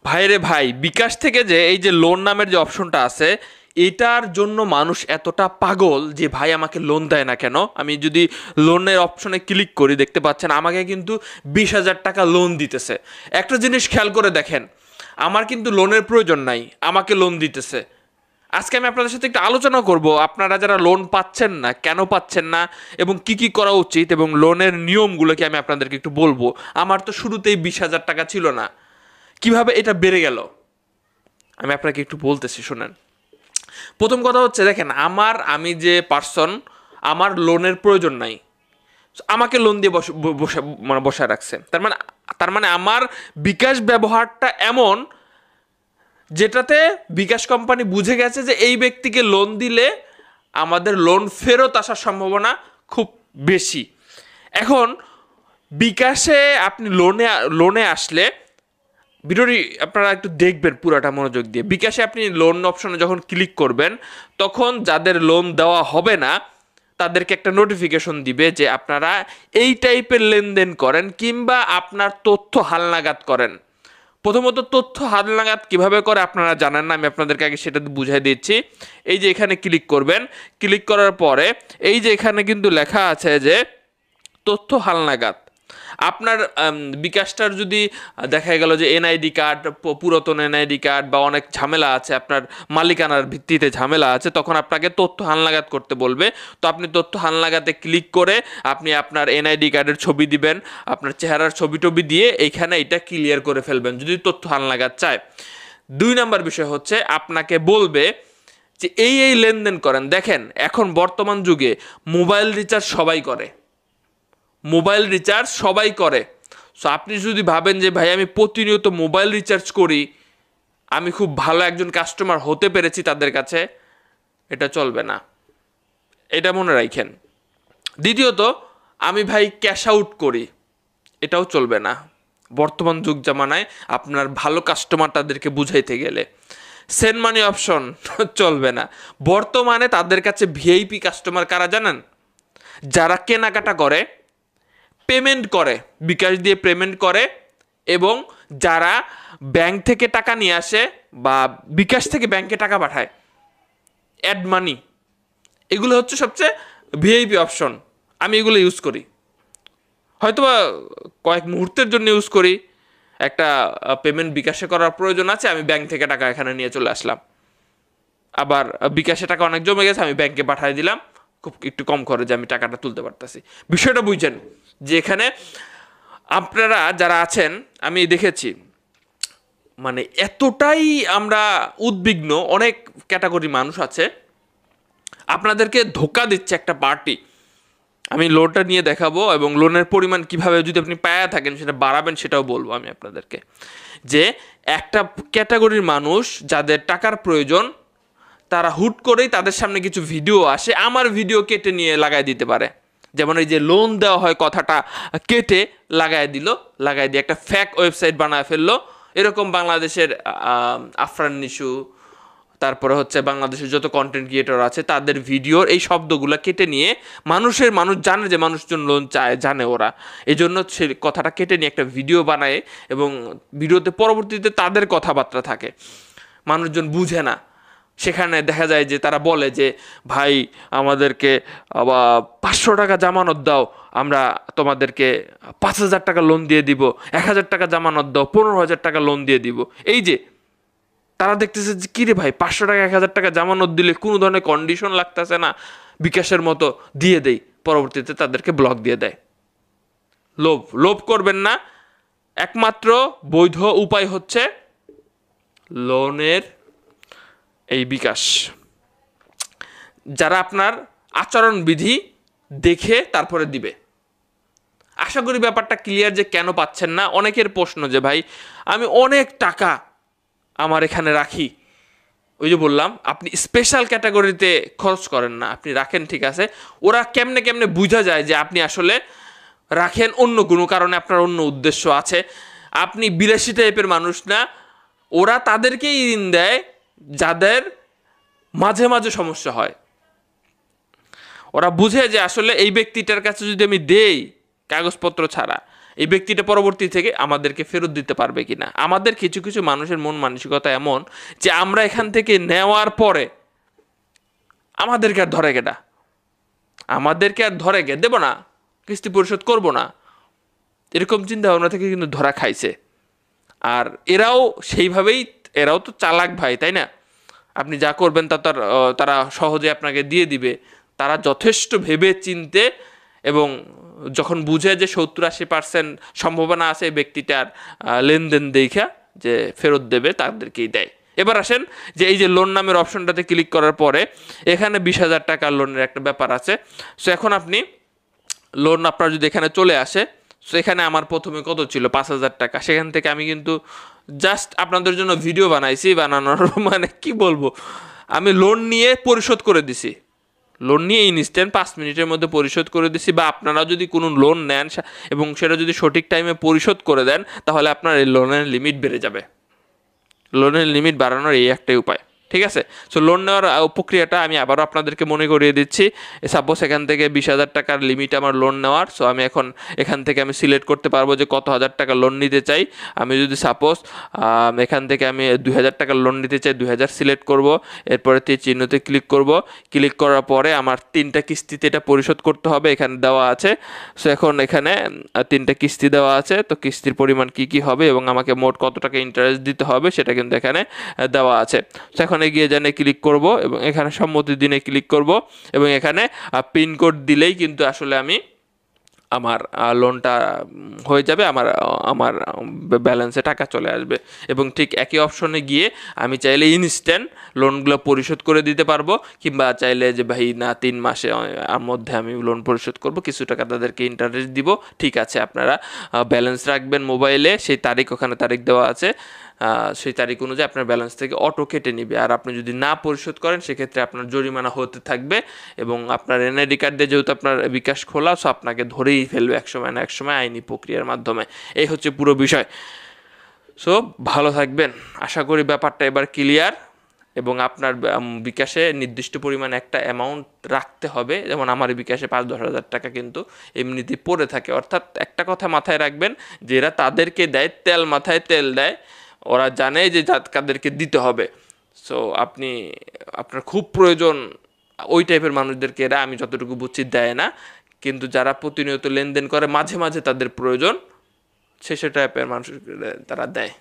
ভাইরে ভাই, বিকাশ থেকে যে এই যে লোন নামের যে অপশনটা আছে, এটার জন্য মানুষ এতটা পাগল যে ভাই আমাকে লোন দেয় না কেন। আমি যদি লোনের অপশনে ক্লিক করি, দেখতে পাচ্ছেন আমাকে কিন্তু 20,000 টাকা লোন দিতেছে। একটা জিনিস খেয়াল করে দেখেন, আমার কিন্তু লোনের প্রয়োজন নাই, আমাকে লোন দিতেছে। আজকে আমি আপনাদের সাথে একটু আলোচনা করব, আপনারা যারা লোন পাচ্ছেন না কেন পাচ্ছেন না এবং কি কি করা উচিত, এবং লোনের নিয়মগুলোকে আমি আপনাদেরকে একটু বলবো। আমার তো শুরুতেই 20,000 টাকা ছিল না, কিভাবে এটা বেড়ে গেল আমি আপনাকে একটু বলতেছি, শুনেন। প্রথম কথা হচ্ছে, দেখেন আমি যে পার্সন, আমার লোনের প্রয়োজন নাই, আমাকে লোন দিয়ে বসায় রাখছে। তার মানে আমার বিকাশ ব্যবহারটা এমন, যেটাতে বিকাশ কোম্পানি বুঝে গেছে যে এই ব্যক্তিকে লোন দিলে আমাদের লোন ফেরত আসার সম্ভাবনা খুব বেশি। এখন বিকাশে আপনি লোনে আসলে, ভিডিওটি আপনারা একটু দেখবেন পুরাটা মনোযোগ দিয়ে। বিকাশে আপনি লোন অপশনে যখন ক্লিক করবেন, তখন যাদের লোন দেওয়া হবে না তাদেরকে একটা নোটিফিকেশন দিবে যে আপনারা এই টাইপের লেনদেন করেন কিংবা আপনার তথ্য হালনাগাদ করেন। প্রথমত, তথ্য হালনাগাদ কিভাবে করে আপনারা জানেন না, আমি আপনাদেরকে আগে সেটা বুঝাই দিচ্ছি। এই যে এখানে ক্লিক করবেন, ক্লিক করার পরে এই যে এখানে কিন্তু লেখা আছে যে তথ্য হালনাগাদ। আপনার বিকাশটার যদি দেখা গেল যে এনআইডি কার্ড, পুরাতন এনআইডি কার্ড বা অনেক ঝামেলা আছে, আপনার মালিকানার ভিত্তিতে ঝামেলা আছে, তখন আপনাকে তথ্য হালনাগাদ করতে বলবে। তো আপনি তথ্য হালনাগাদে ক্লিক করে আপনি আপনার এনআইডি কার্ডের ছবি দিবেন, আপনার চেহারার ছবি টবি দিয়ে এইখানে এটা ক্লিয়ার করে ফেলবেন যদি তথ্য হালনাগাদ চায়। 2 নম্বর বিষয় হচ্ছে, আপনাকে বলবে যে এই লেনদেন করেন। দেখেন এখন বর্তমান যুগে মোবাইল রিচার্জ সবাই করে, মোবাইল রিচার্জ সবাই করে। সো আপনি যদি ভাবেন যে ভাই আমি প্রতিনিয়ত মোবাইল রিচার্জ করি, আমি খুব ভালো একজন কাস্টমার হতে পেরেছি তাদের কাছে, এটা চলবে না, এটা মনে রাখেন। দ্বিতীয়ত, আমি ভাই ক্যাশ আউট করি, এটাও চলবে না বর্তমান যুগ জামানায়। আপনার ভালো কাস্টমার তাদেরকে বুঝাইতে গেলে সেন্ড মানি অপশন চলবে না বর্তমানে। তাদের কাছে ভিআইপি কাস্টমার কারা জানেন? যারা কেনাকাটা করে, পেমেন্ট করে, বিকাশ দিয়ে পেমেন্ট করে, এবং যারা ব্যাংক থেকে টাকা নিয়ে আসে বা বিকাশ থেকে ব্যাংকে টাকা পাঠায়, অ্যাড মানি, এগুলো হচ্ছে সবচেয়ে ভিআইপি অপশন। আমি এগুলো ইউজ করি, হয়তোবা কয়েক মুহূর্তের জন্য ইউজ করি। একটা পেমেন্ট বিকাশে করার প্রয়োজন আছে, আমি ব্যাংক থেকে টাকা এখানে নিয়ে চলে আসলাম। আবার বিকাশে টাকা অনেক জমে গেছে, আমি ব্যাংকে পাঠিয়ে দিলাম, খুব একটু কম খরচে আমি টাকাটা তুলতে পারতেছি। বিষয়টা বুঝছেন যে এখানে আপনারা যারা আছেন, আমি দেখেছি মানে এতটাই আমরা উদ্বিগ্ন, অনেক ক্যাটাগরি মানুষ আছে, আপনাদেরকে ধোকা দিচ্ছে একটা পার্টি। আমি লোনটা নিয়ে দেখাবো এবং লোনের পরিমাণ কিভাবে যদি আপনি পায়া থাকেন সেটা বাড়াবেন সেটাও বলবো আমি আপনাদেরকে। যে একটা ক্যাটাগরির মানুষ যাদের টাকার প্রয়োজন, তারা হুট করেই তাদের সামনে কিছু ভিডিও আসে, আমার ভিডিও কেটে নিয়ে লাগাই দিতে পারে। যেমন এই যে লোন দেওয়া হয় কথাটা কেটে লাগাই দিয়ে একটা ফ্যাক ওয়েবসাইট বানায় ফেললো। এরকম বাংলাদেশের আফরান নিশু, তারপরে হচ্ছে বাংলাদেশের যত কন্টেন্ট ক্রিয়েটর আছে, তাদের ভিডিওর এই শব্দগুলো কেটে নিয়ে মানুষ জানে যে মানুষজন লোন চায়, জানে ওরা, এই জন্য সে কথাটা কেটে নিয়ে একটা ভিডিও বানায় এবং ভিডিওতে পরবর্তীতে তাদের কথাবার্তা থাকে, মানুষজন বুঝে না। সেখানে দেখা যায় যে তারা বলে যে ভাই আমাদেরকে 500 টাকা জামানত দাও, আমরা তোমাদেরকে 5,000 টাকা লোন দিয়ে দিব, 1,000 টাকা জামানত দাও, 15,000 টাকা লোন দিয়ে দিব। এই যে তারা দেখতেছে যে কিরে ভাই 500 টাকা 1,000 টাকা জামানত দিলে কোনো ধরনের কন্ডিশন লাগতেছে না, বিকাশের মতো দিয়ে দেই, পরবর্তীতে তাদেরকে ব্লক দিয়ে দেয়। লোভ করবেন না। একমাত্র বৈধ উপায় হচ্ছে লোনের এই বিকাশ। যারা আপনার আচরণবিধি দেখে তারপরে দিবে। আশা করি ব্যাপারটা ক্লিয়ার যে কেন পাচ্ছেন না। অনেকের প্রশ্ন যে ভাই আমি অনেক টাকা আমার এখানে রাখি, ওই যে বললাম আপনি স্পেশাল ক্যাটাগরিতে খরচ করেন না, আপনি রাখেন ঠিক আছে, ওরা কেমনে বোঝা যায় যে আপনি আসলে রাখেন অন্য কোনো কারণে, আপনার অন্য উদ্দেশ্য আছে, আপনি বিলাসী টাইপের মানুষ না। ওরা তাদেরকেই ঋণ দেয় যাদের মাঝে মাঝে সমস্যা হয়। ওরা বুঝে যে আসলে এই ব্যক্তিটার কাছে যদি আমি দেই কাগজপত্র ছাড়া, এই ব্যক্তিটা পরবর্তী থেকে আমাদেরকে ফেরত দিতে পারবে কিনা। আমাদের কিছু কিছু মানুষের মন মানসিকতা এমন যে আমরা এখান থেকে নেওয়ার পরে আমাদেরকে আর ধরে গেটা, আমাদেরকে আর ধরে গে দেবো না, কিস্তি পরিশোধ করবো না, এরকম চিন্তা ভাবনা থেকে কিন্তু ধরা খাইছে। আর এরাও সেইভাবেই, এরাও তো চালাক ভাই, তাই না? আপনি যা করবেন তারা সহজে আপনাকে দিয়ে দিবে। তারা যথেষ্ট ভেবে চিনতে এবং যখন বুঝে যে 70-80% সম্ভাবনা আছে এই ব্যক্তিটার লেনদেন দেখা যে ফেরত দেবে, তাদেরকেই দেয়। এবার আসেন যে এই যে লোন নামের অপশনটাতে ক্লিক করার পরে এখানে 20,000 টাকার লোনের একটা ব্যাপার আছে। সো এখন আপনি লোন আপনার যদি এখানে চলে আসে, সো এখানে আমার প্রথমে কত ছিল 5,000 টাকা, সেখান থেকে আমি কিন্তু জাস্ট আপনাদের জন্য ভিডিও বানাইছি, বানানোর মানে কি বলবো, আমি লোন নিয়ে পরিশোধ করে দিছি, লোন নিয়ে ইনস্ট্যান্ট 5 মিনিটের মধ্যে পরিশোধ করে দিছি। বা আপনারা যদি কোনো লোন নেন এবং সেটা যদি সঠিক টাইমে পরিশোধ করে দেন, তাহলে আপনার এই লোনের লিমিট বেড়ে যাবে। লোনের লিমিট বাড়ানোর এই একটাই উপায়, ঠিক আছে? সো লোন নেওয়ার প্রক্রিয়াটা আমি আবারও আপনাদেরকে মনে করিয়ে দিচ্ছি। সাপোজ এখান থেকে 20,000 টাকার লিমিট আমার লোন নেওয়ার। সো আমি এখন এখান থেকে আমি সিলেক্ট করতে পারবো যে কত হাজার টাকা লোন নিতে চাই। আমি যদি সাপোজ এখান থেকে আমি 2,000 টাকার লোন নিতে চাই, 2,000 সিলেক্ট করব, এরপরে চিহ্নতে ক্লিক করব। ক্লিক করার পরে আমার 3টা কিস্তিতে এটা পরিশোধ করতে হবে, এখানে দেওয়া আছে। সো এখন এখানে 3টা কিস্তি দেওয়া আছে, তো কিস্তির পরিমাণ কি কি হবে এবং আমাকে মোট কত টাকা ইন্টারেস্ট দিতে হবে সেটা কিন্তু এখানে দেওয়া আছে। সো এখন এগিয়ে জানে ক্লিক করব এবং এখানে সম্মতি দিনে ক্লিক করব এবং এখানে পিনকোড দিলেই কিন্তু আসলে আমি আমার লোনটা হয়ে যাবে, আমার আমার ব্যালেন্সে টাকা চলে আসবে। এবং ঠিক একই অপশনে গিয়ে আমি চাইলে ইনস্ট্যান্ট লোনগুলো পরিশোধ করে দিতে পারবো, কিংবা চাইলে যে ভাই না 3 মাসে মধ্যে আমি লোন পরিশোধ করব, কিছু টাকা তাদেরকে ইন্টারেস্ট দিব, ঠিক আছে, আপনারা ব্যালেন্স রাখবেন মোবাইলে, সেই তারিখ ওখানে তারিখ দেওয়া আছে, সেই তারিখ অনুযায়ী আপনার ব্যালেন্স থেকে অটো কেটে নিবে। আর আপনি যদি না পরিশোধ করেন সেক্ষেত্রে আপনার জরিমানা হতে থাকবে এবং আপনার এনআইডি কার্ড দিয়ে যেহেতু আপনার বিকাশ খোলা, সো আপনাকে ধরেই ফেলবে একসময় না একসময় আইনি প্রক্রিয়ার মাধ্যমে। এই হচ্ছে পুরো বিষয়। সো ভালো থাকবেন, আশা করি ব্যাপারটা এবার ক্লিয়ার। এবং আপনার বিকাশে নির্দিষ্ট পরিমাণে একটা অ্যামাউন্ট রাখতে হবে, যেমন আমার বিকাশে 5-10 হাজার টাকা কিন্তু এমনিতেই পড়ে থাকে। অর্থাৎ একটা কথা মাথায় রাখবেন যে এরা তাদেরকে দেয়, তেল মাথায় তেল দেয়, ওরা জানে যে কাদেরকে দিতে হবে। সো আপনার খুব প্রয়োজন ওই টাইপের মানুষদেরকে এরা, আমি যতটুকু বুঝছি, দেয় না। কিন্তু যারা প্রতিনিয়ত লেনদেন করে, মাঝে মাঝে তাদের প্রয়োজন, সে টাইপের মানুষ তারা দেয়।